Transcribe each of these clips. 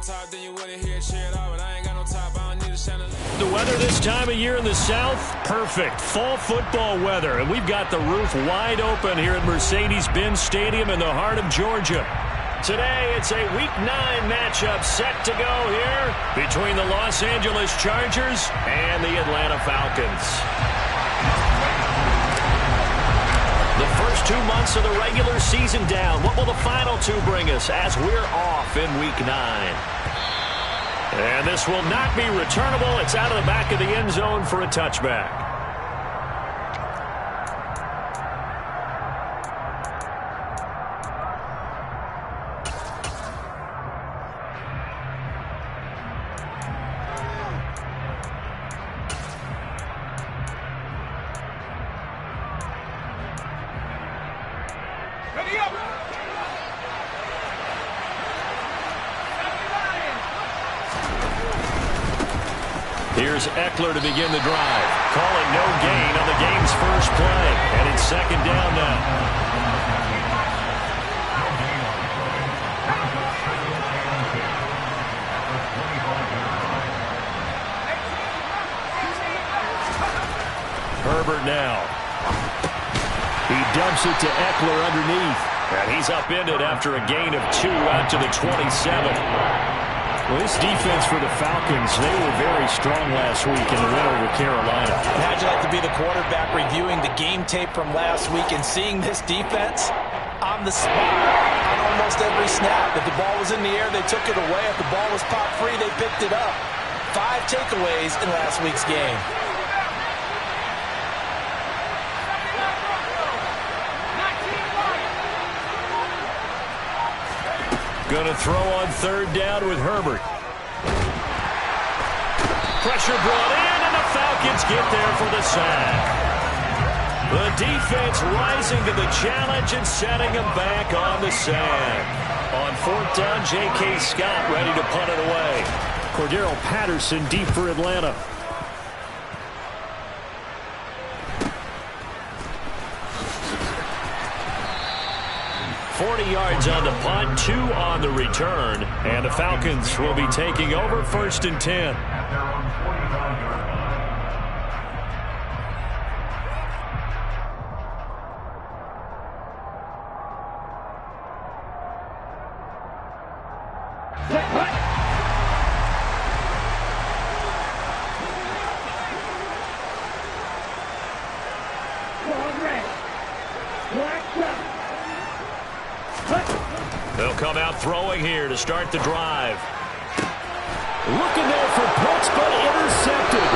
top, then you wouldn't hear it cheer it out. But I ain't got no top, I don't need a chandelier. The weather this time of year in the South, perfect. Fall football weather. And we've got the roof wide open here at Mercedes-Benz Stadium in the heart of Georgia. Today, it's a Week 9 matchup set to go here between the Los Angeles Chargers and the Atlanta Falcons. The first 2 months of the regular season down. What will the final 2 bring us as we're off in Week 9? And this will not be returnable. It's out of the back of the end zone for a touchback. Here's Eckler to begin the drive. Calling no gain on the game's first play. And it's second down now. Herbert now. He dumps it to Eckler underneath. And he's upended after a gain of 2 out to the 27. Well, this defense for the Falcons, they were very strong last week in the win over Carolina. How'd you like to be the quarterback reviewing the game tape from last week and seeing this defense on the spot on almost every snap? If the ball was in the air, they took it away. If the ball was popped free, they picked it up. 5 takeaways in last week's game. Going to throw on third down with Herbert. Pressure brought in, and the Falcons get there for the sack. The defense rising to the challenge and setting them back on the sack. On fourth down, J.K. Scott ready to punt it away. Cordero Patterson deep for Atlanta. $40 yards on the punt, 2 on the return, and the Falcons will be taking over first and 10. They'll come out throwing here to start the drive. Looking there for Pitts, but intercepted.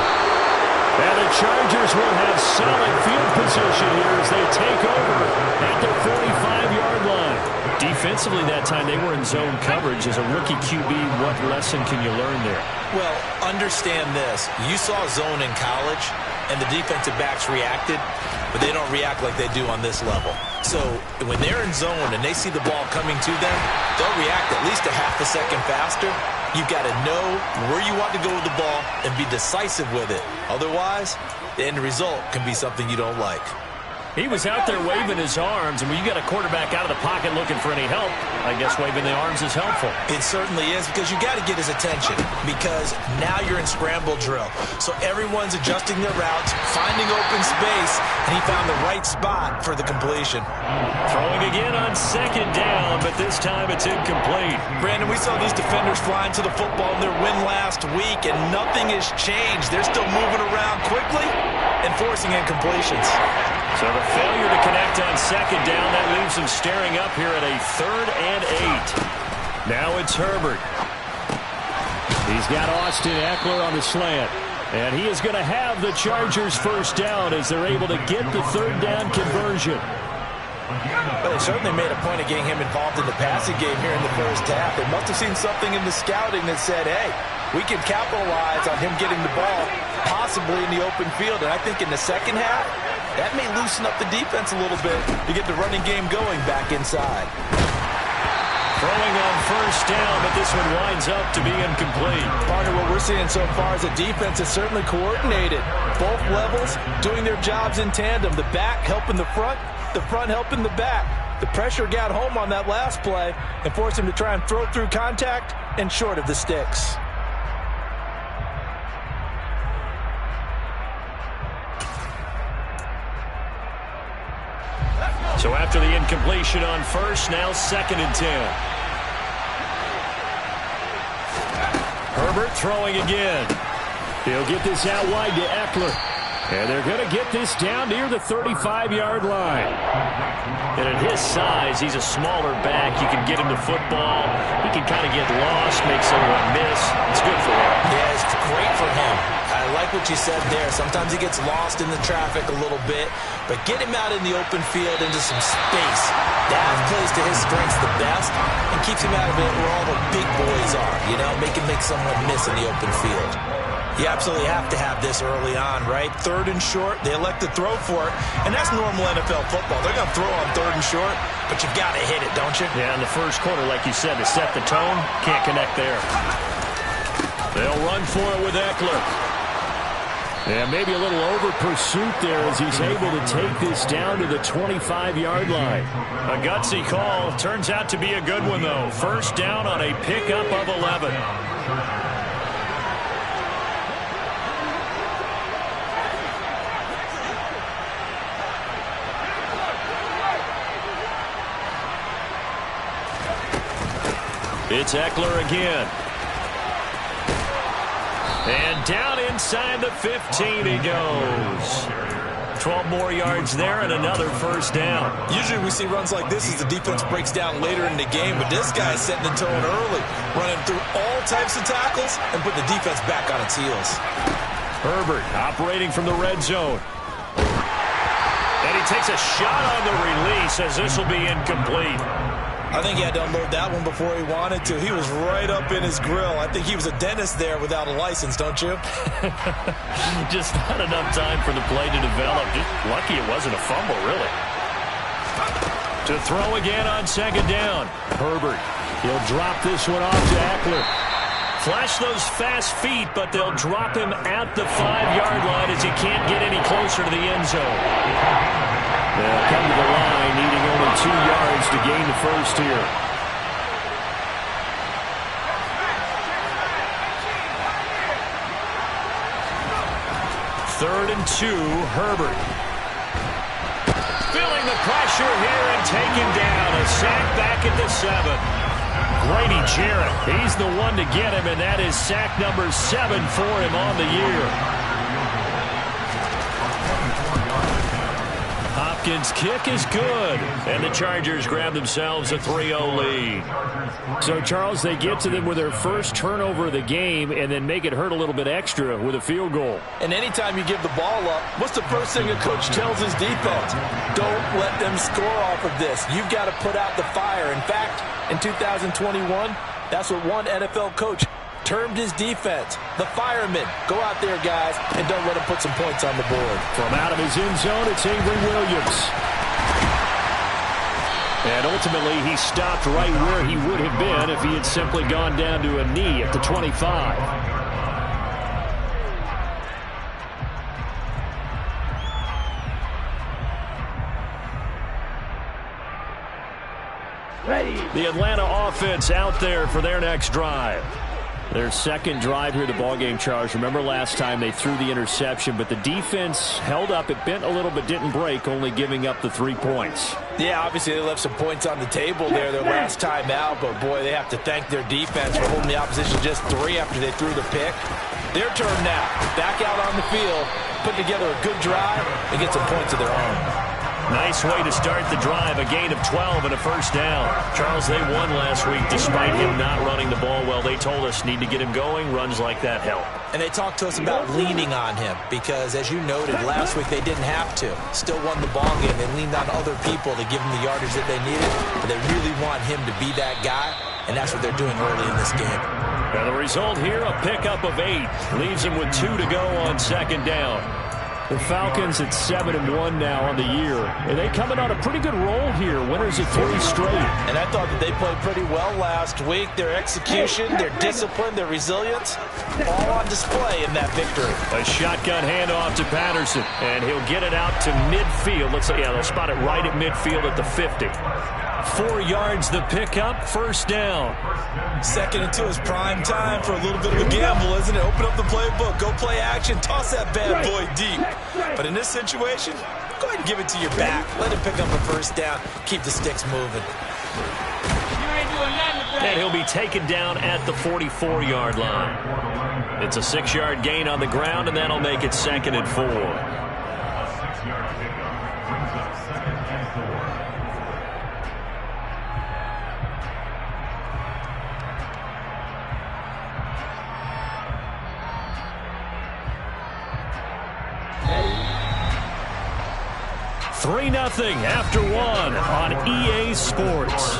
And the Chargers will have solid field position here as they take over at their 45-yard line. Defensively that time, they were in zone coverage. As a rookie QB, what lesson can you learn there? Well, understand this. You saw zone in college, and the defensive backs reacted, but they don't react like they do on this level. So when they're in zone and they see the ball coming to them, they'll react at least a half a second faster. You've got to know where you want to go with the ball and be decisive with it. Otherwise, the end result can be something you don't like. He was out there waving his arms, and when you got a quarterback out of the pocket looking for any help, I guess waving the arms is helpful. It certainly is, because you got to get his attention, because now you're in scramble drill. So everyone's adjusting their routes, finding open space, and he found the right spot for the completion. Throwing again on second down, but this time it's incomplete. Brandon, we saw these defenders flying to the football in their win last week, and nothing has changed. They're still moving around quickly and forcing incompletions. So the failure to connect on second down, that leaves them staring up here at a 3rd and 8. Now it's Herbert. He's got Austin Eckler on the slant. And he is going to have the Chargers first down as they're able to get the 3rd down conversion. Well, they certainly made a point of getting him involved in the passing game here in the first half. They must have seen something in the scouting that said, hey, we can capitalize on him getting the ball possibly in the open field. And I think in the second half, that may loosen up the defense a little bit to get the running game going back inside. Throwing on first down, but this one winds up to be incomplete. Partner, what we're seeing so far is the defense is certainly coordinated. Both levels doing their jobs in tandem. The back helping the front helping the back. The pressure got home on that last play and forced him to try and throw through contact and short of the sticks. So after the incompletion on first, now 2nd and 10. Herbert throwing again. He'll get this out wide to Eckler. And they're going to get this down near the 35-yard line. And at his size, he's a smaller back. You can get him the football. He can kind of get lost, make someone miss. It's good for him. Yeah, it's great for him. I like what you said there. Sometimes he gets lost in the traffic a little bit, but get him out in the open field into some space. That plays to his strengths the best and keeps him out of it where all the big boys are, you know, make someone miss in the open field. You absolutely have to have this early on, right? 3rd and short, they elect to throw for it, and that's normal NFL football. They're going to throw on 3rd and short, but you've got to hit it, don't you? Yeah, in the first quarter, like you said, to set the tone, can't connect there. They'll run for it with Eckler. And maybe a little over pursuit there as he's able to take this down to the 25-yard line. A gutsy call. Turns out to be a good one, though. First down on a pickup of 11. It's Eckler again. And down inside the 15 he goes. 12 more yards there and another first down. Usually we see runs like this as the defense breaks down later in the game, but this guy's setting the tone early, running through all types of tackles and put the defense back on its heels. Herbert operating from the red zone. And he takes a shot on the release as this will be incomplete. I think he had to unload that one before he wanted to. He was right up in his grill. I think he was a dentist there without a license, don't you? Just not enough time for the play to develop. Just lucky it wasn't a fumble, really. To throw again on 2nd down. Herbert. He'll drop this one off to Eckler. Flash those fast feet, but they'll drop him at the 5-yard line as he can't get any closer to the end zone. They'll come to the line, needing only 2 yards to gain the first here. Third and 2, Herbert. Feeling the pressure here and taken down. A sack back at the 7. Grady Jarrett, he's the one to get him, and that is sack number 7 for him on the year. Hopkins' kick is good, and the Chargers grab themselves a 3-0 lead. So, Charles, they get to them with their first turnover of the game and then make it hurt a little bit extra with a field goal. And anytime you give the ball up, what's the first thing a coach tells his defense? Don't let them score off of this. You've got to put out the fire. In fact, in 2021, that's what one NFL coach termed his defense, the firemen. Go out there, guys, and don't let them put some points on the board. From out of his end zone, it's Avery Williams. And ultimately, he stopped right where he would have been if he had simply gone down to a knee at the 25. The Atlanta offense out there for their next drive. Their second drive here, the ballgame, Charles. Remember last time they threw the interception, but the defense held up. It bent a little but didn't break, only giving up the 3 points. Yeah, obviously they left some points on the table there their last time out, but boy, they have to thank their defense for holding the opposition just 3 after they threw the pick. Their turn now. Back out on the field, put together a good drive, and get some points of their own. Nice way to start the drive, a gain of 12 and a first down. Charles, they won last week despite him not running the ball well. They told us need to get him going. Runs like that help. And they talked to us about leaning on him because, as you noted, last week they didn't have to. Still won the ball game. They leaned on other people to give them the yardage that they needed, but they really want him to be that guy, and that's what they're doing early in this game. And the result here, a pickup of 8. Leaves them with 2 to go on 2nd down. The Falcons at 7-1 now on the year. And they coming on a pretty good roll here. Winners of 3 straight. And I thought that they played pretty well last week. Their execution, their discipline, their resilience, all on display in that victory. A shotgun handoff to Patterson. And he'll get it out to midfield. Let's say, yeah, they'll spot it right at midfield at the 50. 4 yards the pickup, first down. 2nd and 2 is prime time for a little bit of a gamble, isn't it? Open up the playbook, go play action, toss that bad boy deep. But in this situation, go ahead and give it to your back. Let him pick up a first down, keep the sticks moving. And he'll be taken down at the 44-yard line. It's a 6-yard gain on the ground, and that'll make it 2nd and 4. Three 0 after 1 on EA Sports.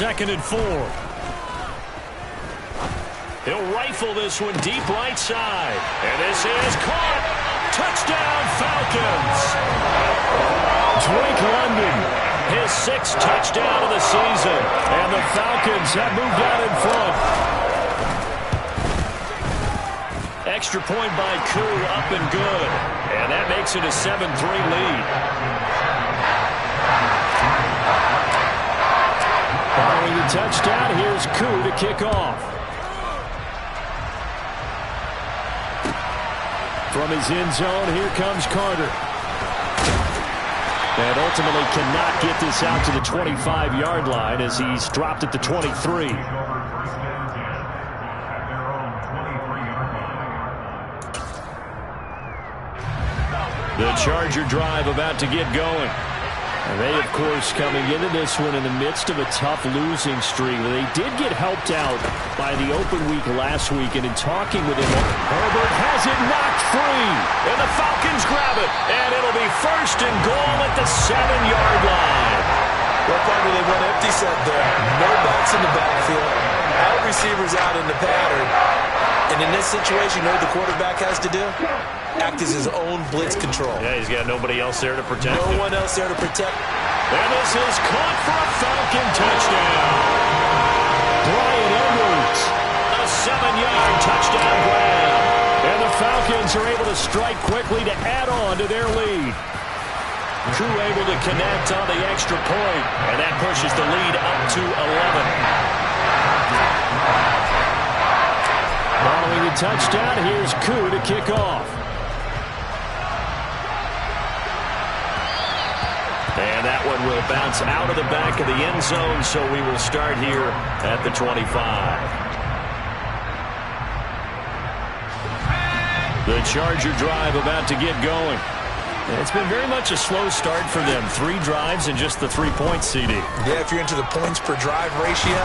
Second and 4. He'll rifle this one deep right side. And this is caught. Touchdown, Falcons. Drake London, his 6th touchdown of the season. And the Falcons have moved out in front. Extra point by Koo, up and good. And that makes it a 7-3 lead. Following the touchdown, here's Koo to kick off. From his end zone, here comes Carter. And ultimately cannot get this out to the 25-yard line as he's dropped at the 23. The Charger drive about to get going. And they, of course, coming into this one in the midst of a tough losing streak. They did get helped out by the open week last week, and in talking with him, Herbert has it knocked free. And the Falcons grab it, and it'll be 1st and goal at the 7-yard line. Well, partner, they went empty set there. No backs in the backfield. All receivers out in the pattern. And in this situation, you know what the quarterback has to do? Act as his own blitz control. Yeah, he's got nobody else there to protect him. No one else there to protect. And this is caught for a Falcon touchdown. Bryan Edwards, a 7-yard touchdown grab. And the Falcons are able to strike quickly to add on to their lead. Koo able to connect on the extra point, and that pushes the lead up to 11. Following the touchdown, here's Koo to kick off. And that one will bounce out of the back of the end zone, so we will start here at the 25. The Charger drive about to get going. It's been very much a slow start for them. 3 drives and just the 3 points, CD. Yeah, if you're into the points per drive ratio,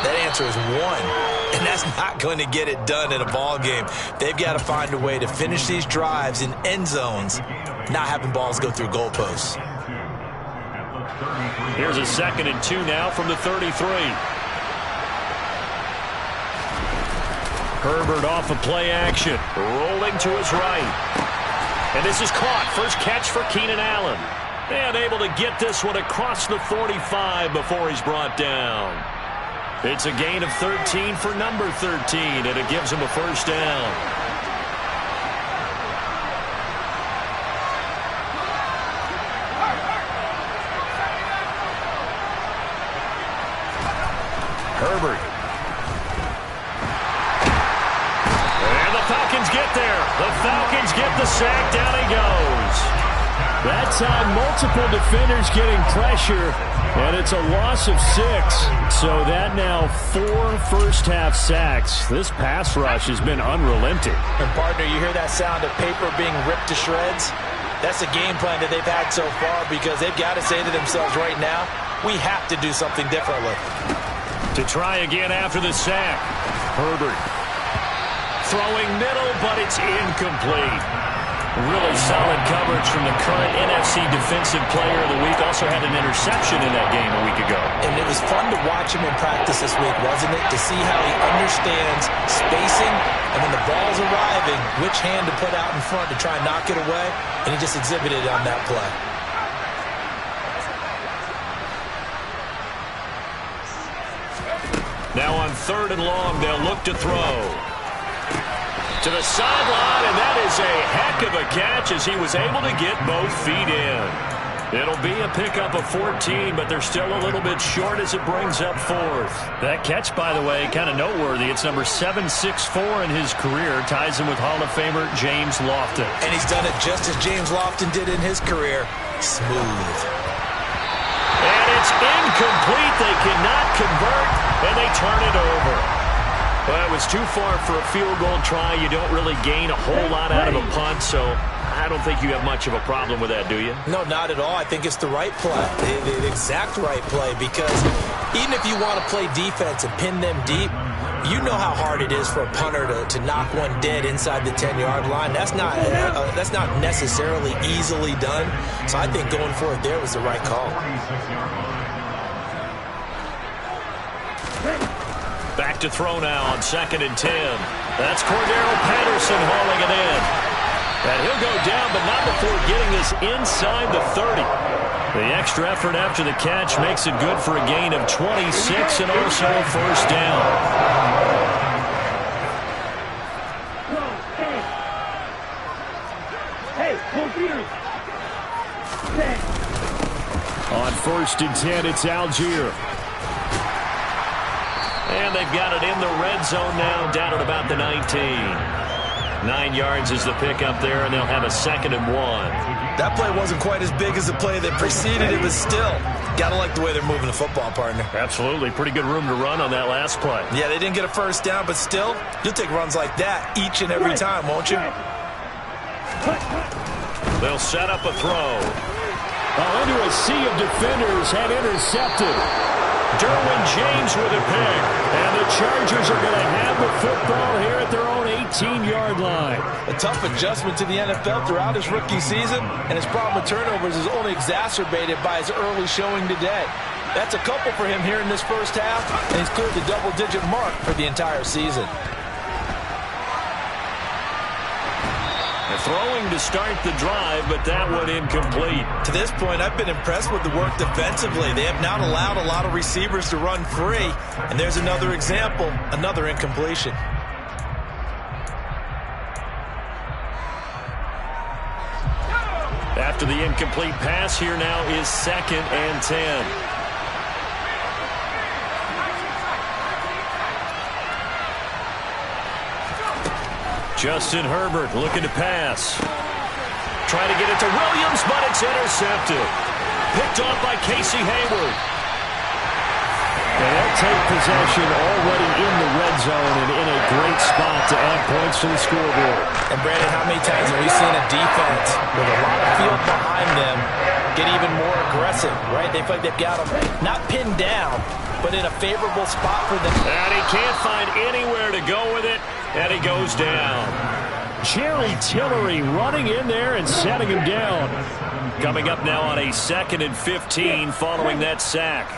that answer is 1. And that's not going to get it done in a ball game. They've got to find a way to finish these drives in end zones, not having balls go through goalposts. Here's a 2nd and 2 now from the 33. Herbert off of play action, rolling to his right. And this is caught. First catch for Keenan Allen. And able to get this one across the 45 before he's brought down. It's a gain of 13 for number 13, and it gives him a first down. Herbert. And the Falcons get there. The Falcons get the sack. Down he goes. That time, multiple defenders getting pressure, and it's a loss of 6. So that now 4 first-half sacks. This pass rush has been unrelenting. And, partner, you hear that sound of paper being ripped to shreds? That's the game plan that they've had so far because they've got to say to themselves right now, we have to do something differently. To try again after the sack. Herbert throwing middle, but it's incomplete. Really solid coverage from the current NFC Defensive Player of the Week. Also had an interception in that game a week ago. And it was fun to watch him in practice this week, wasn't it? To see how he understands spacing, and when the ball's arriving, which hand to put out in front to try and knock it away, and he just exhibited it on that play. Now on 3rd and long, they'll look to throw. To the sideline, and that is a heck of a catch as he was able to get both feet in. It'll be a pickup of 14, but they're still a little bit short as it brings up 4th. That catch, by the way, kind of noteworthy. It's number 764 in his career. Ties him with Hall of Famer James Lofton. And he's done it just as James Lofton did in his career. Smooth. And it's incomplete. They cannot convert, and they turn it over. Well, it was too far for a field goal try. You don't really gain a whole lot out of a punt, so I don't think you have much of a problem with that, do you? No, not at all. I think it's the right play, the exact right play, because even if you want to play defense and pin them deep, you know how hard it is for a punter to knock one dead inside the 10-yard line. That's not necessarily easily done, so I think going for it there was the right call. Back to throw now on 2nd and 10. That's Cordero Patterson hauling it in. And he'll go down, but not before getting this inside the 30. The extra effort after the catch makes it good for a gain of 26 and also a 1st down. On 1st and 10, it's Algier. And they've got it in the red zone now, down at about the 19. 9 yards is the pickup there, and they'll have a 2nd and 1. That play wasn't quite as big as the play that preceded it, but still, gotta like the way they're moving the football, partner. Absolutely. Pretty good room to run on that last play. Yeah, they didn't get a 1st down, but still, you'll take runs like that each and every time, won't you? They'll set up a throw. Into a sea of defenders, had intercepted. Derwin James with a pick. And the Chargers are going to have the football here at their own 18-yard line. A tough adjustment to the NFL throughout his rookie season, and his problem with turnovers is only exacerbated by his early showing today. That's a couple for him here in this 1st half, and he's cleared the double-digit mark for the entire season. Throwing to start the drive, but that one incomplete. To this point, I've been impressed with the work defensively. They have not allowed a lot of receivers to run free, and there's another example, another incompletion. After the incomplete pass, here now is 2nd and 10. Justin Herbert looking to pass. Trying to get it to Williams, but it's intercepted. Picked off by Casey Hayward. And they'll take possession already in the red zone and in a great spot to add points to the scoreboard. And Brandon, how many times have we seen a defense with a lot of field behind them get even more aggressive, right? They feel like they've got them not pinned down, but in a favorable spot for them. And he can't find anywhere to go with it. And he goes down. Jerry Tillery running in there and setting him down. Coming up now on a 2nd and 15 following that sack.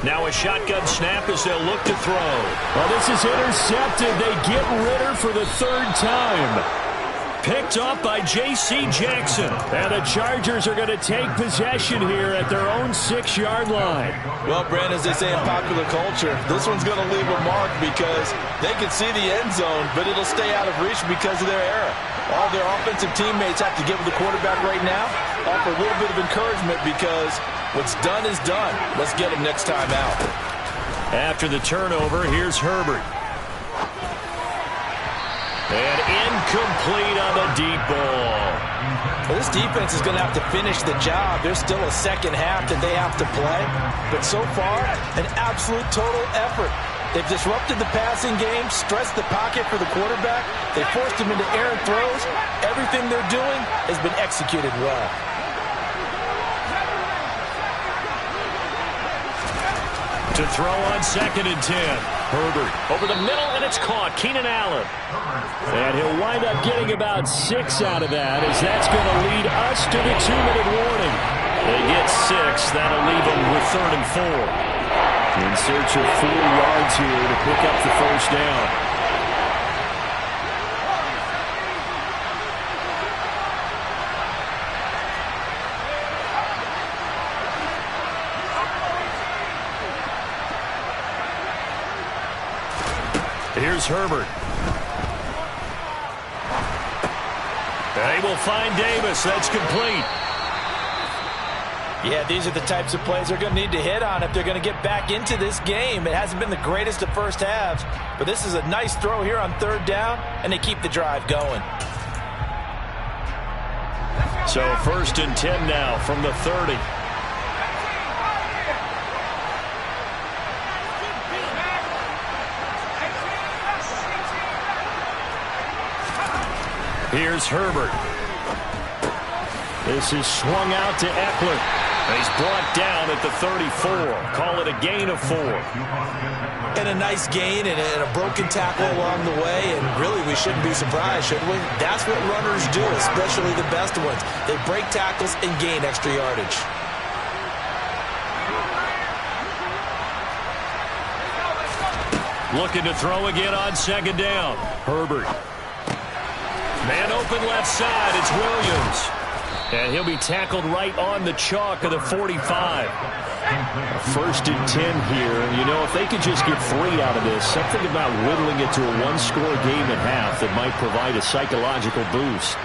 Now a shotgun snap as they'll look to throw. Well, this is intercepted. They get Ritter for the 3rd time. Picked off by J.C. Jackson. And the Chargers are going to take possession here at their own 6-yard line. Well, Brandon, as they say in popular culture, this one's going to leave a mark because they can see the end zone, but it'll stay out of reach because of their error. All their offensive teammates have to give the quarterback right now, offer a little bit of encouragement because what's done is done. Let's get them next time out. After the turnover, here's Herbert. And incomplete on the deep ball. Well, this defense is going to have to finish the job. There's still a 2nd half that they have to play. But so far, an absolute total effort. They've disrupted the passing game, stressed the pocket for the quarterback. They forced him into errant throws. Everything they're doing has been executed well. To throw on 2nd and 10. Herbert over the middle, and it's caught. Keenan Allen. And he'll wind up getting about 6 out of that, as that's going to lead us to the 2-minute warning. They get 6. That'll leave them with 3rd and 4. In search of 4 yards here to pick up the first down. Here's Herbert. They will find Davis. That's complete. Yeah, these are the types of plays they're going to need to hit on if they're going to get back into this game. It hasn't been the greatest of first halves, but this is a nice throw here on 3rd down, and they keep the drive going. So 1st and 10 now from the 30. Here's Herbert. This is swung out to Eckler. He's brought down at the 34. Call it a gain of 4. And a nice gain and a broken tackle along the way, and really we shouldn't be surprised, should we? That's what runners do, especially the best ones. They break tackles and gain extra yardage. Looking to throw again on 2nd down. Herbert. Man open left side. It's Williams. And he'll be tackled right on the chalk of the 45. 1st and 10 here. You know, if they could just get 3 out of this, something about whittling it to a 1-score game at half that might provide a psychological boost.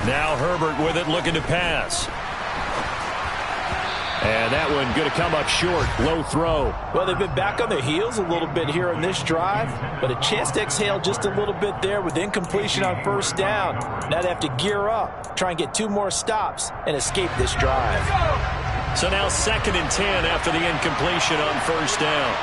Now Herbert with it, looking to pass. And that one going to come up short. Low throw. Well, they've been back on their heels a little bit here on this drive, but a chance to exhale just a little bit there with incompletion on 1st down. Now they have to gear up, try and get 2 more stops, and escape this drive. So now 2nd and 10 after the incompletion on 1st down.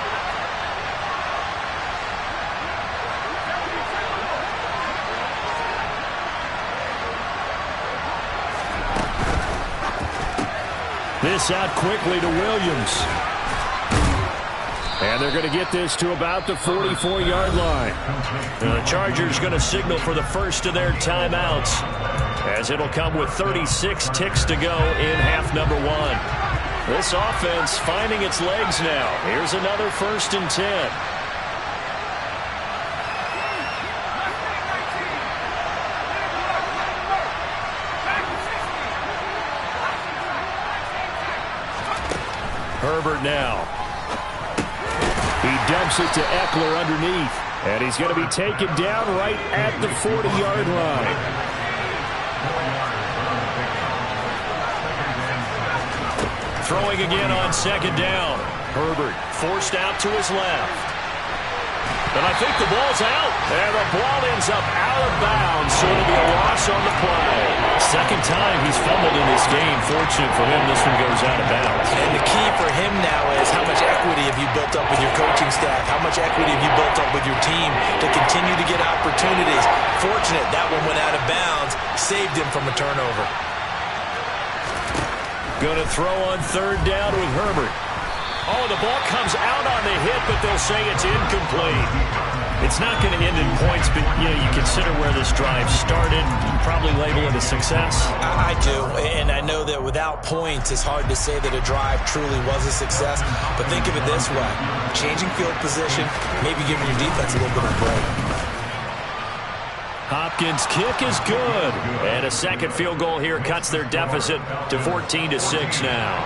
This out quickly to Williams. And they're going to get this to about the 44-yard line. The Chargers going to signal for the first of their timeouts, as it'll come with 36 ticks to go in half number 1. This offense finding its legs now. Here's another 1st and 10. Herbert now. He dumps it to Eckler underneath. And he's going to be taken down right at the 40-yard line. Throwing again on 2nd down. Herbert forced out to his left. And I think the ball's out. And the ball ends up out of bounds, so it'll be a loss on the play. 2nd time he's fumbled in this game. Fortunate for him, this one goes out of bounds. And the key for him now is how much equity have you built up with your coaching staff? How much equity have you built up with your team to continue to get opportunities? Fortunate that one went out of bounds, saved him from a turnover. Going to throw on 3rd down with Herbert. Oh, the ball comes out on the hit, but they'll say it's incomplete. It's not going to end in points, but you consider where this drive started. You probably label it a success. I do, and I know that without points, it's hard to say that a drive truly was a success. But think of it this way. Changing field position, maybe giving your defense a little bit of a break. Hopkins' kick is good. And a 2nd field goal here cuts their deficit to 14-6 now.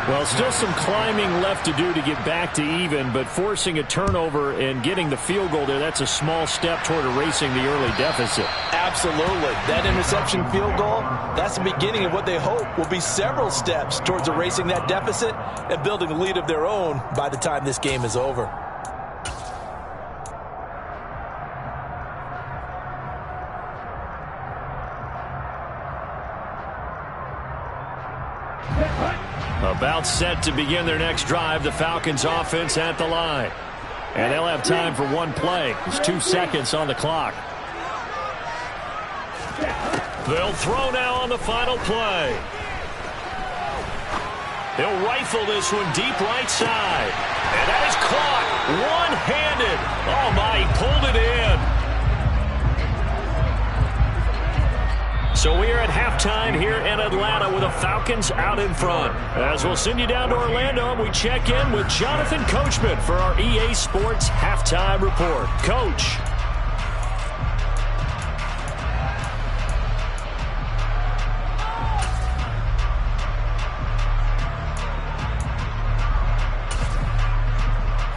Well, still some climbing left to do to get back to even, but forcing a turnover and getting the field goal there, that's a small step toward erasing the early deficit. Absolutely. That interception field goal, that's the beginning of what they hope will be several steps towards erasing that deficit and building a lead of their own by the time this game is over. About set to begin their next drive, the Falcons offense at the line. And they'll have time for one play. There's 2 seconds on the clock. They'll throw now on the final play. He'll rifle this one deep right side. And that is caught one-handed. Oh, my, he pulled it in. So we are at halftime here in Atlanta with the Falcons out in front. As we'll send you down to Orlando, we check in with Jonathan Coachman for our EA Sports Halftime Report. Coach.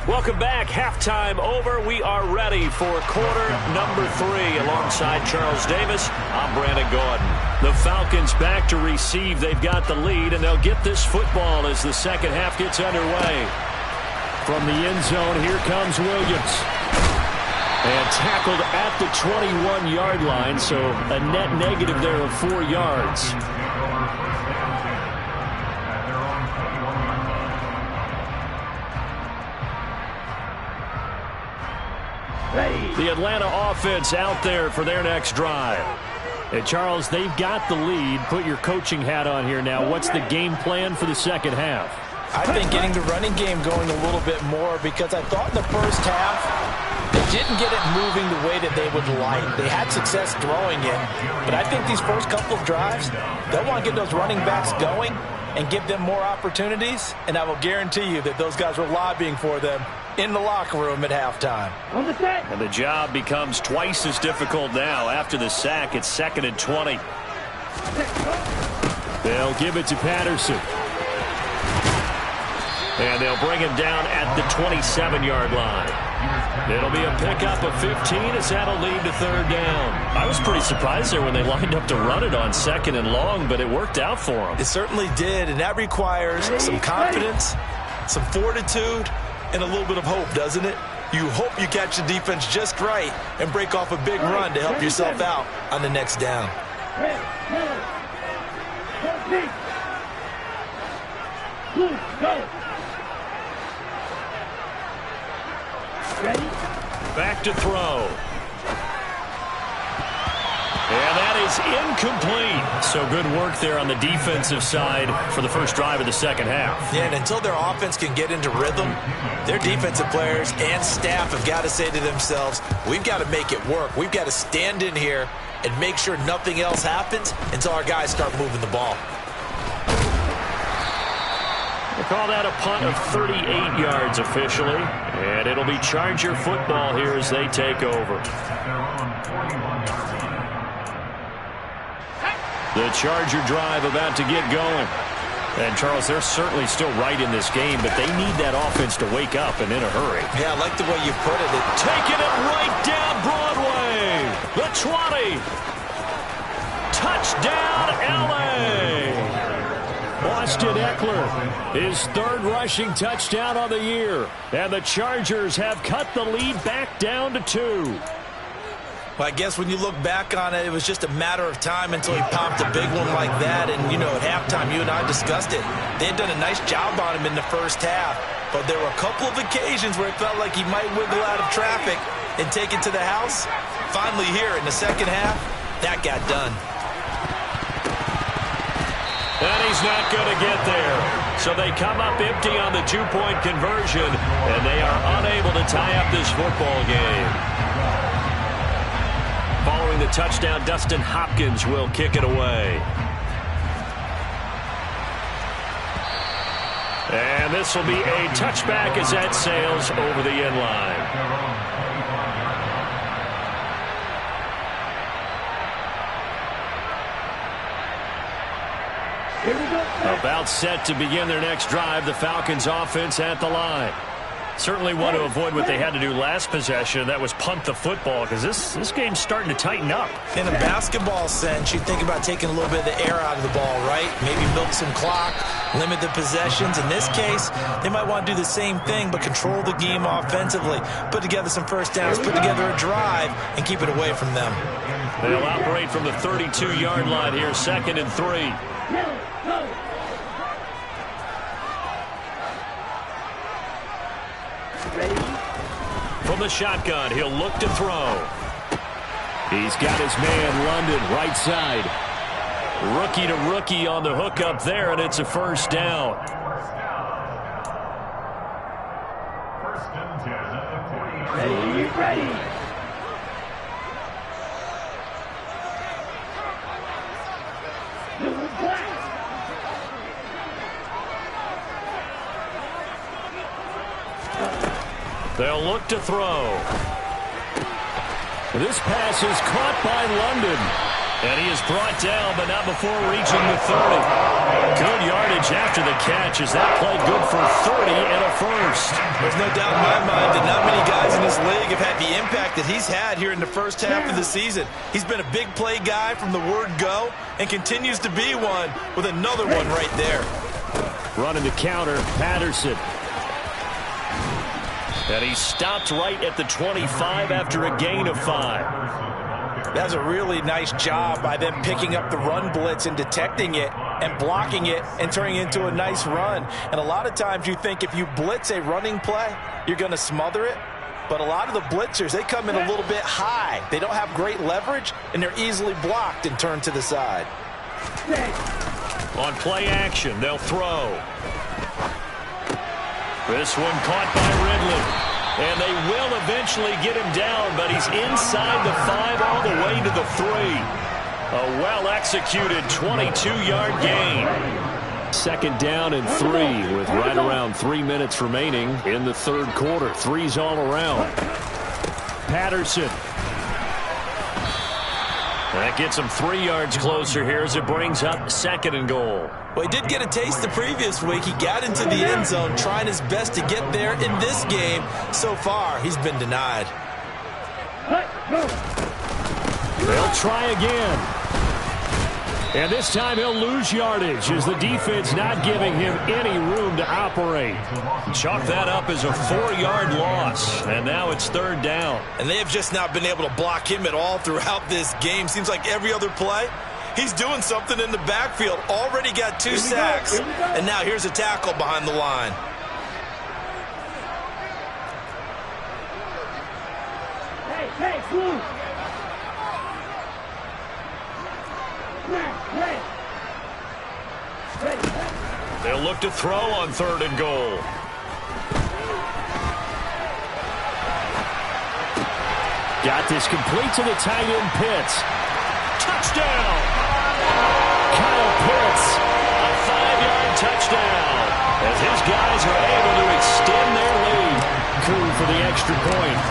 Welcome back. Halftime over. We are ready for quarter number 3. Alongside Charles Davis, I'm Brandon Gordon. The Falcons back to receive. They've got the lead, and they'll get this football as the second half gets underway. From the end zone, here comes Williams. And tackled at the 21-yard line, so a net negative there of 4 yards. The Atlanta offense out there for their next drive. And Charles, they've got the lead. Put your coaching hat on here now. What's the game plan for the second half? I think getting the running game going a little bit more, because I thought in the first half they didn't get it moving the way that they would like. They had success throwing it, but I think these first couple of drives, they'll want to get those running backs going and give them more opportunities, and I will guarantee you that those guys were lobbying for them in the locker room at halftime. And the job becomes twice as difficult now. After the sack, it's 2nd and 20. They'll give it to Patterson. And they'll bring him down at the 27-yard line. It'll be a pickup of 15 as that'll lead to 3rd down. I was pretty surprised there when they lined up to run it on 2nd and long, but it worked out for them. It certainly did, and that requires some confidence, some fortitude, and a little bit of hope, doesn't it? You hope you catch the defense just right and break off a big run to help yourself out on the next down. Back to throw. And that is incomplete. So good work there on the defensive side for the first drive of the second half. Yeah, and until their offense can get into rhythm, their defensive players and staff have got to say to themselves, we've got to make it work. We've got to stand in here and make sure nothing else happens until our guys start moving the ball. They call that a punt of 38 yards officially, and it'll be Charger football here as they take over. The Charger drive about to get going. And, Charles, they're certainly still right in this game, but they need that offense to wake up and in a hurry. Yeah, I like the way you put it. Taking it right down Broadway. The 20. Touchdown, L.A. Austin Eckler, his 3rd rushing touchdown on the year. And the Chargers have cut the lead back down to 2. Well, I guess when you look back on it, it was just a matter of time until he popped a big one like that. And, you know, at halftime, you and I discussed it. They had done a nice job on him in the first half. But there were a couple of occasions where it felt like he might wiggle out of traffic and take it to the house. Finally here in the second half, that got done. And he's not going to get there. So they come up empty on the 2-point conversion, and they are unable to tie up this football game. Following the touchdown, Dustin Hopkins will kick it away. And this will be a touchback as that sails over the end line. About set to begin their next drive, the Falcons offense at the line. Certainly want to avoid what they had to do last possession. That was punt the football, because this game's starting to tighten up. In a basketball sense, you think about taking a little bit of the air out of the ball, right? Maybe milk some clock, limit the possessions. In this case, they might want to do the same thing, but control the game offensively. Put together some first downs, put together a drive, and keep it away from them. They'll operate from the 32-yard line here, 2nd and 3. From the shotgun, he'll look to throw. He's got his man, London, right side. Rookie to rookie on the hook up there, and it's a first down. Ready. They'll look to throw. This pass is caught by London. And he is brought down, but not before reaching the 30. Good yardage after the catch as that play good for 30 and a first. There's no doubt in my mind that not many guys in this league have had the impact that he's had here in the first half of the season. He's been a big play guy from the word go and continues to be one with another one right there. Running the counter, Patterson. And he stopped right at the 25 after a gain of 5. That's a really nice job by them picking up the run blitz and detecting it and blocking it and turning it into a nice run. And a lot of times you think if you blitz a running play, you're going to smother it. But a lot of the blitzers, they come in a little bit high. They don't have great leverage, and they're easily blocked and turned to the side. On play action, they'll throw. This one caught by Ridley. And they will eventually get him down, but he's inside the 5 all the way to the 3. A well-executed 22-yard gain. Second down and 3 with right around 3 minutes remaining in the third quarter. 3's all around. Patterson. That gets him 3 yards closer here as it brings up second and goal. Well, he did get a taste the previous week. He got into the end zone trying his best to get there in this game. So far, he's been denied. They'll try again. And this time he'll lose yardage as the defense not giving him any room to operate. Chalk that up as a 4-yard loss. And now it's third down. And they have just not been able to block him at all throughout this game. Seems like every other play, he's doing something in the backfield. Already got 2 sacks. And now here's a tackle behind the line. Hey, move. They'll look to throw on third and goal. Got this complete to the tight end, Pitts. Touchdown! Kyle Pitts, a 5-yard touchdown. As his guys are able to extend their lead. Coup for the extra point.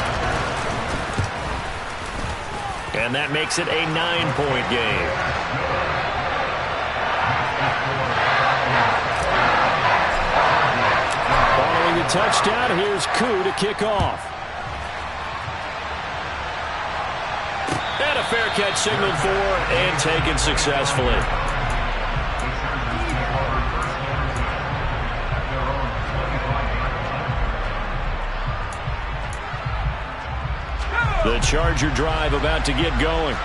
And that makes it a 9-point game. Following the touchdown, here's Koo to kick off. And a fair catch signaled for and taken successfully. The Charger drive about to get going.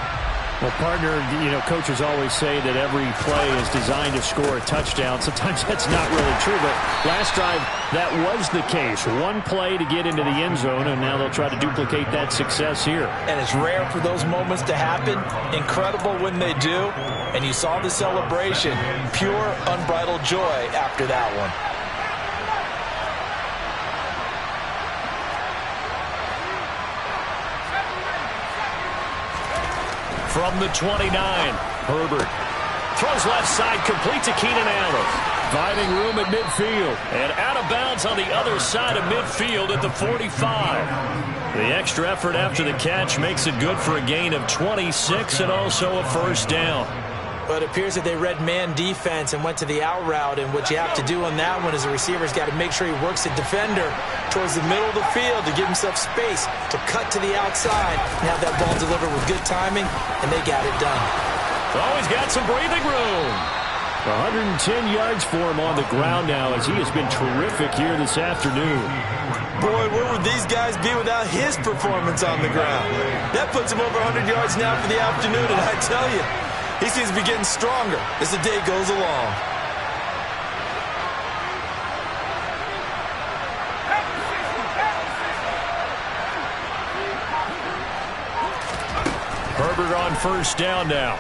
Well, partner, coaches always say that every play is designed to score a touchdown. Sometimes that's not really true, but last drive, that was the case. One play to get into the end zone, and now they'll try to duplicate that success here. And it's rare for those moments to happen. Incredible when they do. And you saw the celebration. Pure, unbridled joy after that one. From the 29, Herbert throws left side, complete to Keenan Allen. Finding room at midfield. And out of bounds on the other side of midfield at the 45. The extra effort after the catch makes it good for a gain of 26 and also a first down. But it appears that they read man defense and went to the out route, and what you have to do on that one is the receiver's got to make sure he works the defender towards the middle of the field to give himself space to cut to the outside and have that ball delivered with good timing, and they got it done. Always got some breathing room. 110 yards for him on the ground now as he has been terrific here this afternoon. Boy, where would these guys be without his performance on the ground? That puts him over 100 yards now for the afternoon, and I tell you, he seems to be getting stronger as the day goes along. Herbert on first down now.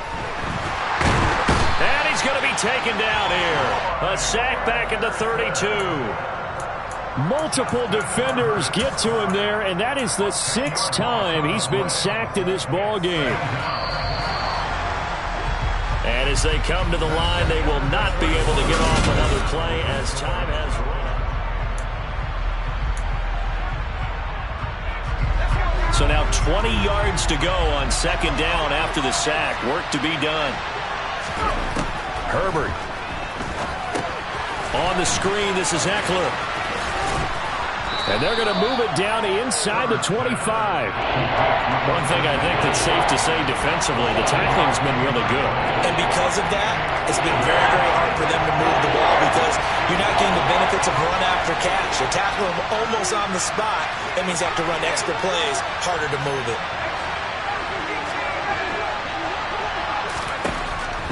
And he's going to be taken down here. A sack back at the 32. Multiple defenders get to him there, and that is the 6th time he's been sacked in this ball game. And as they come to the line, they will not be able to get off another play as time has run out. So now 20 yards to go on second down after the sack. Work to be done. Herbert. On the screen, this is Eckler. And they're going to move it down inside the 25. One thing I think that's safe to say defensively, the tackling's been really good. And because of that, it's been very, very hard for them to move the ball because you're not getting the benefits of run after catch. You're tackling them almost on the spot. That means you have to run extra plays, harder to move it.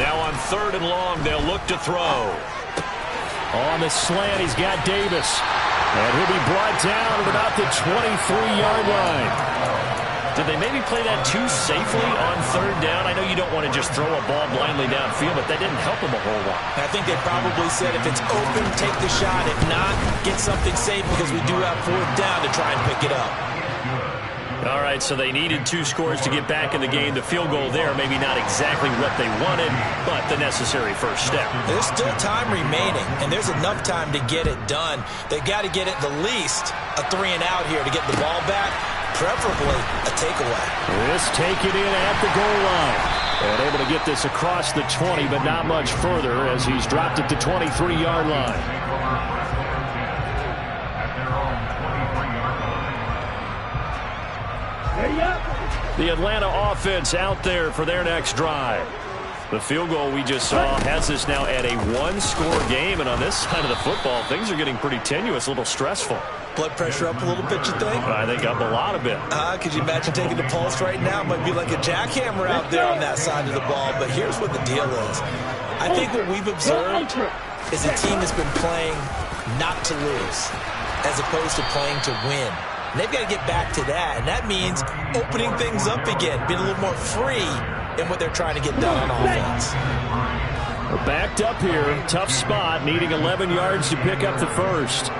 Now on 3rd and long, they'll look to throw. On the slant, he's got Davis. And he'll be brought down at about the 23-yard line. Did they maybe play that too safely on 3rd down? I know you don't want to just throw a ball blindly downfield, but that didn't help them a whole lot. I think they probably said if it's open, take the shot. If not, get something safe because we do have 4th down to try and pick it up. All right, so they needed 2 scores to get back in the game. The field goal there, maybe not exactly what they wanted, but the necessary first step. There's still time remaining, and there's enough time to get it done. They've got to get at the least a 3-and-out here to get the ball back, preferably a takeaway. This taken in at the goal line. And able to get this across the 20, but not much further as he's dropped at the 23-yard line. The Atlanta offense out there for their next drive. The field goal we just saw has us now at a 1-score game, and on this side of the football, things are getting pretty tenuous, a little stressful. Blood pressure up a little bit, you think? I think up a lot of it. Could you imagine taking the pulse right now? It might be like a jackhammer out there on that side of the ball, but here's what the deal is. I think what we've observed is a team that's been playing not to lose as opposed to playing to win. And they've got to get back to that, and that means opening things up again, being a little more free in what they're trying to get done on offense. We're backed up here, tough spot, needing 11 yards to pick up the first.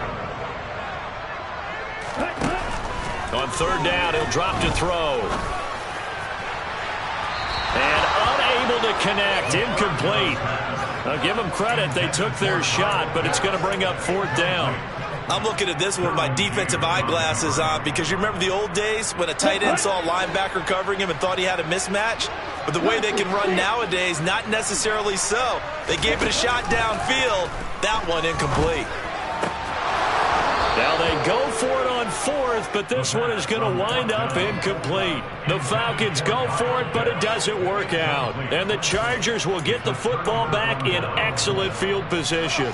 On 3rd down, he'll drop to throw. And unable to connect, incomplete. I'll give them credit, they took their shot, but it's going to bring up 4th down. I'm looking at this with my defensive eyeglasses on because you remember the old days when a tight end saw a linebacker covering him and thought he had a mismatch? But the way they can run nowadays, not necessarily so. They gave it a shot downfield. That one incomplete. Now they go for it on 4th, but this one is going to wind up incomplete. The Falcons go for it, but it doesn't work out. And the Chargers will get the football back in excellent field position.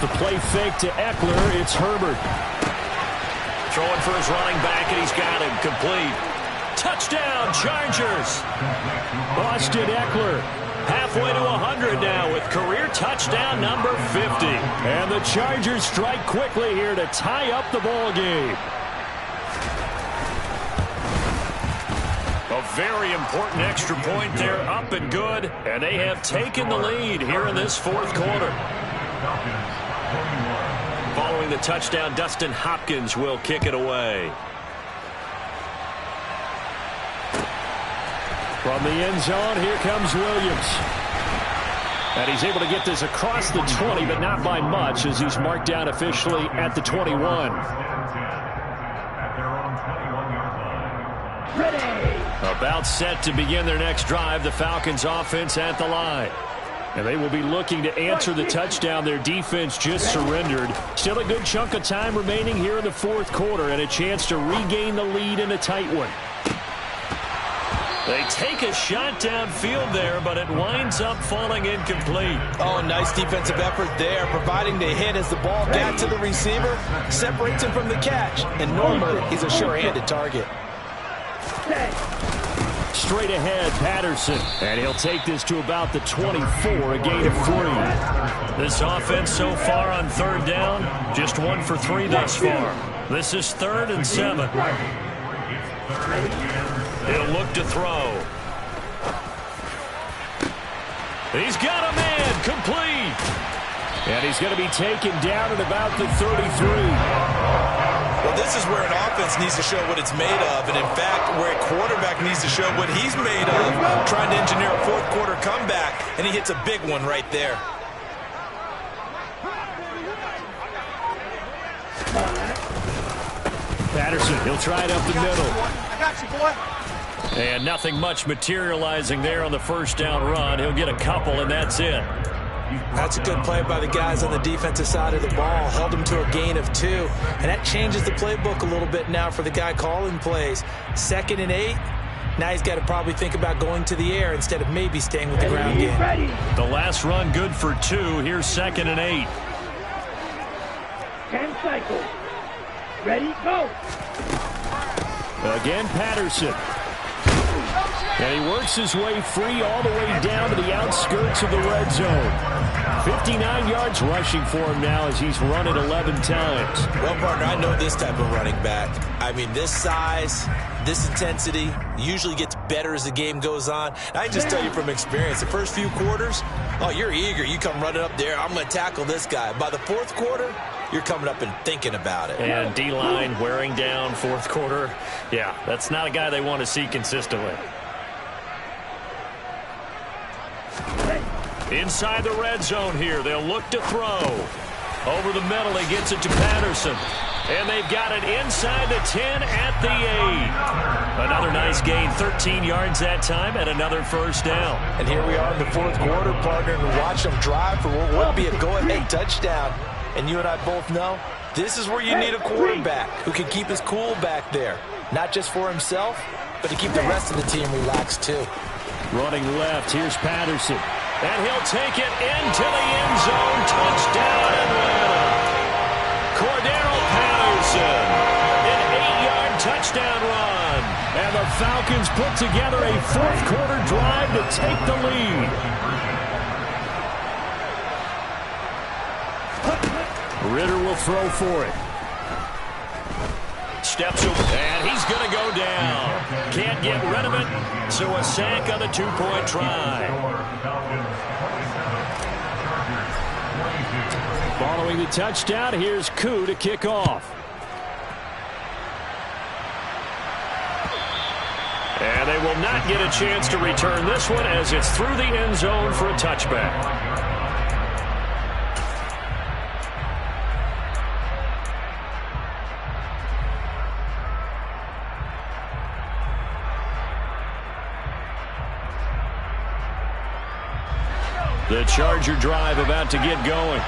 The play fake to Eckler. It's Herbert. Throwing for his running back, and he's got him complete. Touchdown, Chargers. Austin Eckler. Halfway to 100 now with career touchdown number 50. And the Chargers strike quickly here to tie up the ball game. A very important extra point there, up and good. And they have taken the lead here in this 4th quarter. Following the touchdown, Dustin Hopkins will kick it away. From the end zone, here comes Williams. And he's able to get this across the 20, but not by much as he's marked down officially at the 21. About set to begin their next drive, the Falcons offense at the line. And they will be looking to answer the touchdown their defense just surrendered. Still a good chunk of time remaining here in the 4th quarter and a chance to regain the lead in a tight one. They take a shot downfield there, but it winds up falling incomplete. Oh, nice defensive effort there, providing the hit as the ball got to the receiver, separates him from the catch, and normally he's a sure-handed target. Straight ahead, Patterson. And he'll take this to about the 24, a gain of 3. This offense so far on third down, just 1 for 3 thus far. This is 3rd and 7. He'll look to throw. He's got a man, complete. And he's going to be taken down at about the 33. Well, this is where an offense needs to show what it's made of, and in fact, where a quarterback needs to show what he's made of, trying to engineer a fourth-quarter comeback, and he hits a big one right there. Patterson, he'll try it up the middle. I got you, boy. And nothing much materializing there on the first down run. He'll get a couple, and that's it. That's a good play by the guys on the defensive side of the ball. Held them to a gain of 2. And that changes the playbook a little bit now for the guy calling plays. 2nd and 8. Now he's got to probably think about going to the air instead of maybe staying with the ground game. The last run good for 2. Here's 2nd and 8. 10 cycles. Ready, go. Again, Patterson. And he works his way free all the way down to the outskirts of the red zone. 59 yards rushing for him now as he's run it 11 times. Well, partner, I know this type of running back. I mean, this size, this intensity usually gets better as the game goes on. I can just tell you from experience, the first few quarters, oh, you're eager. You come running up there, I'm going to tackle this guy. By the 4th quarter, you're coming up and thinking about it. And D-line wearing down 4th quarter. Yeah, that's not a guy they want to see consistently. Inside the red zone here, they'll look to throw. Over the middle, he gets it to Patterson. And they've got it inside the 10 at the 8. Another nice gain, 13 yards that time, and another first down. And here we are in the 4th quarter, partner, and watch them drive for what would be a go-ahead touchdown. And you and I both know this is where you need a quarterback who can keep his cool back there. Not just for himself, but to keep the rest of the team relaxed too. Running left, here's Patterson. And he'll take it into the end zone. Touchdown, Atlanta. Cordero Patterson. An 8-yard touchdown run. And the Falcons put together a 4th quarter drive to take the lead. Ritter will throw for it. Steps over, and he's going to go down. Can't get rid of it, so a sack on the 2-point try. Following the touchdown, here's Koo to kick off. And they will not get a chance to return this one as it's through the end zone for a touchback. The Charger drive about to get going.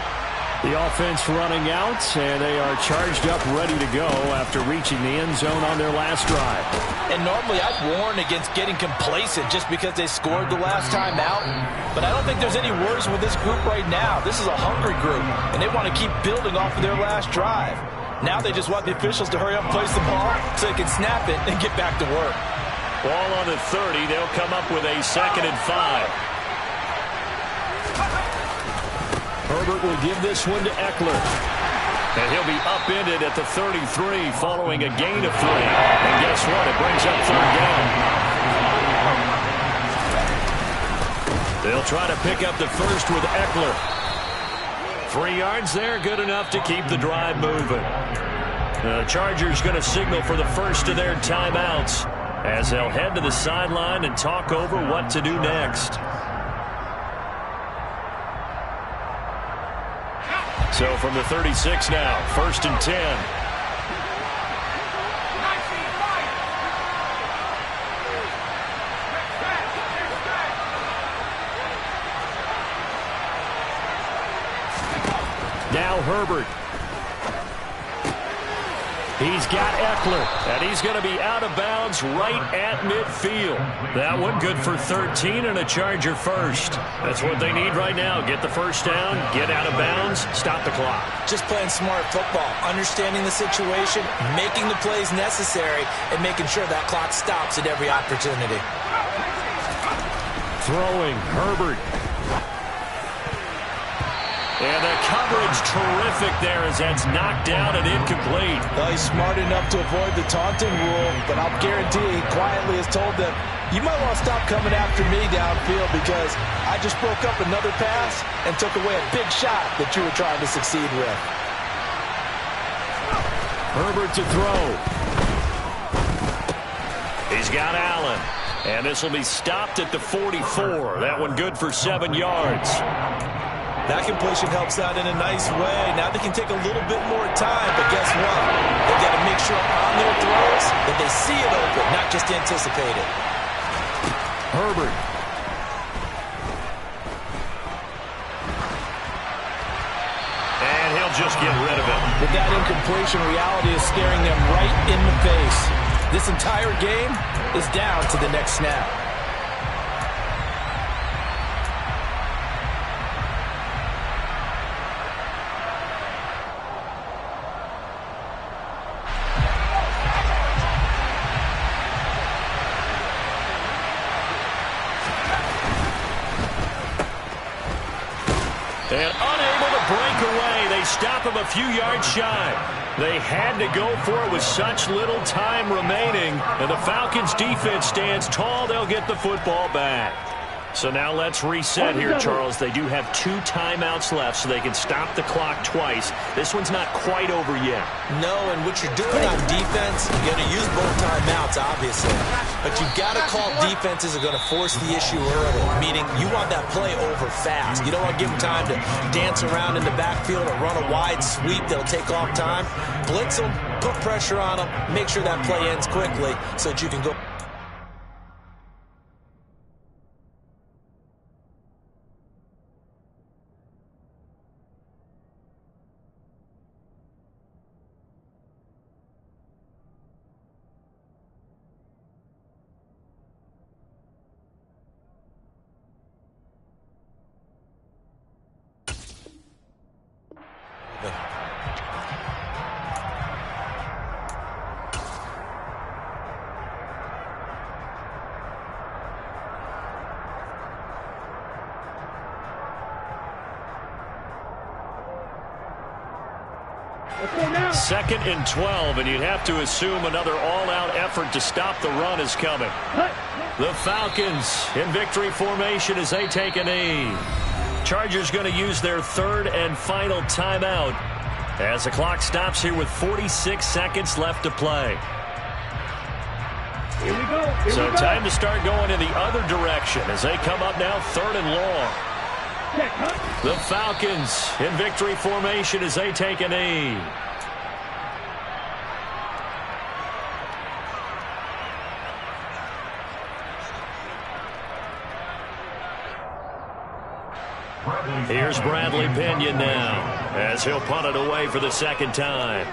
The offense running out, and they are charged up, ready to go after reaching the end zone on their last drive. And normally I'd warn against getting complacent just because they scored the last time out. But I don't think there's any worries with this group right now. This is a hungry group, and they want to keep building off of their last drive. Now they just want the officials to hurry up and place the ball so they can snap it and get back to work. Ball on the 30. They'll come up with a 2nd and 5. Herbert will give this one to Eckler. And he'll be upended at the 33 following a gain of 3. And guess what? It brings up 3rd down. They'll try to pick up the first with Eckler. 3 yards there, good enough to keep the drive moving. The Chargers going to signal for the first of their timeouts as they'll head to the sideline and talk over what to do next. So from the 36 now, 1st and 10. Now Herbert. He's got Eckler, and he's going to be out of bounds right at midfield. That one good for 13 and a Charger first. That's what they need right now. Get the first down, get out of bounds, stop the clock. Just playing smart football, understanding the situation, making the plays necessary, and making sure that clock stops at every opportunity. Throwing, Herbert. And the coverage terrific there as that's knocked down and incomplete. Well, he's smart enough to avoid the taunting rule, but I'll guarantee he quietly has told them, you might want to stop coming after me downfield because I just broke up another pass and took away a big shot that you were trying to succeed with. Herbert to throw. He's got Allen. And this will be stopped at the 44. That one good for 7 yards. That completion helps out in a nice way. Now they can take a little bit more time, but guess what? They've got to make sure on their throws that they see it open, not just anticipate it. Herbert. And he'll just get rid of it. With that incompletion, reality is staring them right in the face. This entire game is down to the next snap. And unable to break away, they stop him a few yards shy. They had to go for it with such little time remaining. And the Falcons defense stands tall. They'll get the football back. So now let's reset here, Charles. They do have 2 timeouts left, so they can stop the clock twice. This one's not quite over yet. No, and what you're doing on defense, you're going to use both timeouts, obviously. But you've got to call defenses are going to force the issue early, meaning you want that play over fast. You don't want to give them time to dance around in the backfield or run a wide sweep that'll take off time. Blitz them, put pressure on them, make sure that play ends quickly so that you can go. Second and 12, and you'd have to assume another all-out effort to stop the run is coming. The Falcons in victory formation as they take a knee. Chargers going to use their 3rd and final timeout as the clock stops here with 46 seconds left to play. Here we go. So time to start going in the other direction as they come up now 3rd and long. The Falcons in victory formation as they take a knee. Here's Bradley Pinion now as he'll punt it away for the 2nd time.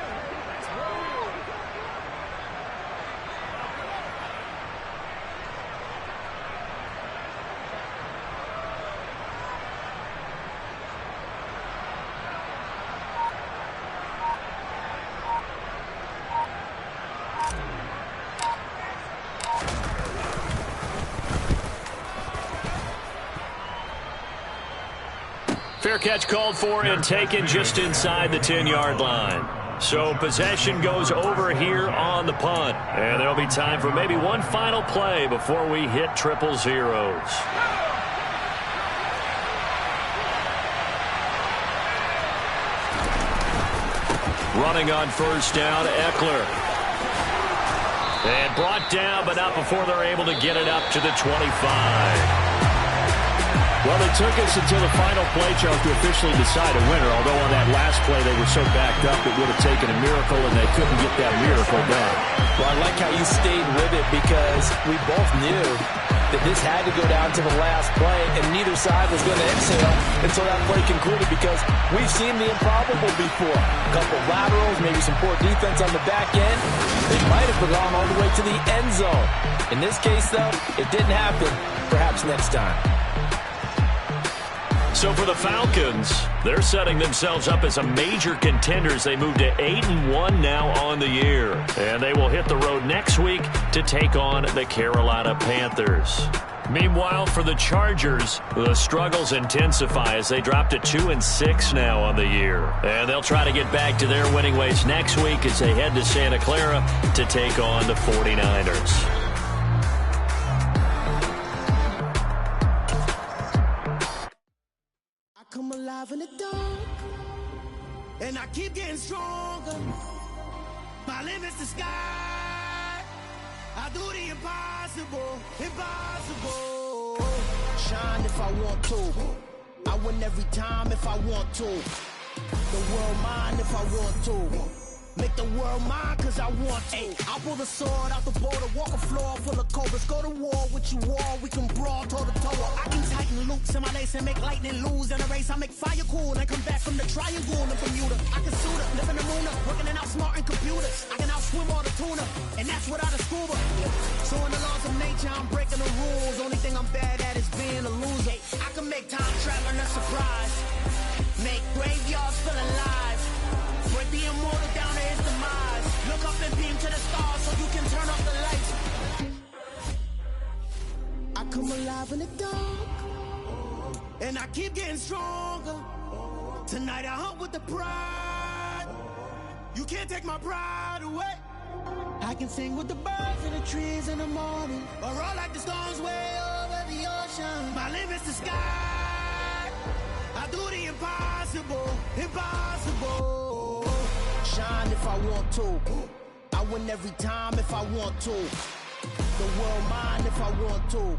Fair catch called for and taken just inside the 10-yard line. So possession goes over here on the punt. And there'll be time for maybe one final play before we hit triple zeros. Running on first down, Eckler. And brought down, but not before they're able to get it up to the 25. Well, it took us until the final play, Charles, to officially decide a winner, although on that last play they were so backed up it would have taken a miracle, and they couldn't get that miracle done. Well, I like how you stayed with it because we both knew that this had to go down to the last play, and neither side was going to exhale until that play concluded, because we've seen the improbable before. A couple of laterals, maybe some poor defense on the back end. They might have gone all the way to the end zone. In this case, though, it didn't happen. Perhaps next time. So for the Falcons, they're setting themselves up as a major contenders. They move to 8-1 now on the year. And they will hit the road next week to take on the Carolina Panthers. Meanwhile, for the Chargers, the struggles intensify as they drop to 2-6 now on the year. And they'll try to get back to their winning ways next week as they head to Santa Clara to take on the 49ers. Come alive in the dark, and I keep getting stronger. My limit's the sky. I do the impossible, impossible. Shine if I want to. I win every time if I want to. The world mine if I want to. Make the world mine cause I want to. I'll pull the sword out the border, walk a floor full of cobras. Go to war with you all, we can brawl toe to toe. I can tighten loops in my lace and make lightning lose in a race. I make fire cool and come back from the triangle in Bermuda. I can suit up, live in the moon up, working and outsmarting computers. I can outswim all the tuna, and that's without a scuba. So in the laws of nature, I'm breaking the rules. Only thing I'm bad at is being a loser. I can make time traveling a surprise, make graveyards feel alive. Break the immortal down to his demise. Look up and beam to the stars so you can turn off the lights. I come alive in the dark, and I keep getting stronger. Tonight I hunt with the pride. You can't take my pride away. I can sing with the birds and the trees in the morning, or roll like the storms way over the ocean. My limit's the sky. I do the impossible, impossible. Shine if I want to. I win every time if I want to. The world mine if I want to.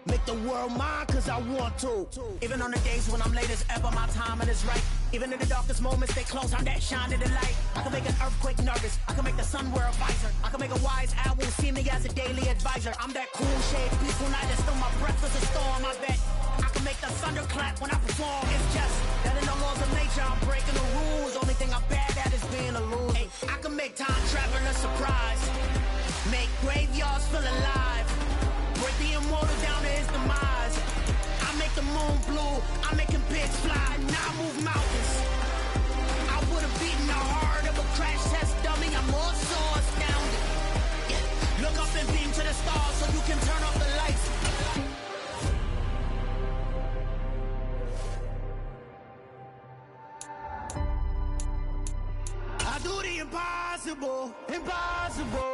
Make the world mine cause I want to. Even on the days when I'm late as ever, my timing is right. Even in the darkest moments, stay close, I'm that shine in the light. I can make an earthquake nervous, I can make the sun wear a visor. I can make a wise owl see me as a daily advisor. I'm that cool shade, peaceful night, and still my breath is a storm, I bet. I can make the thunder clap when I perform. It's just that in the laws of nature, I'm breaking the rules. Only thing I'm bad at is being a loser. Hey, I can make time traveling a surprise, make graveyards feel alive. Break the immortal down to his demise. I make the moon blue, I make him pigs fly. Now I move mountains. I would have beaten the heart of a crash test dummy. I'm more so astounded. Yeah. Look up and beam to the stars so you can turn off the lights. I do the impossible, impossible.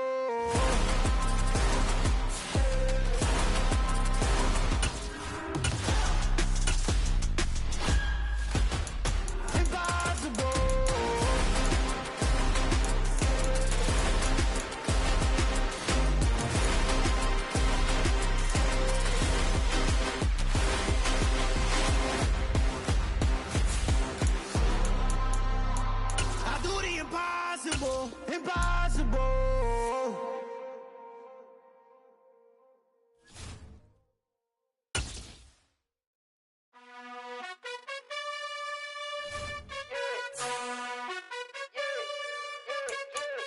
Impossible.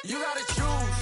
You gotta choose.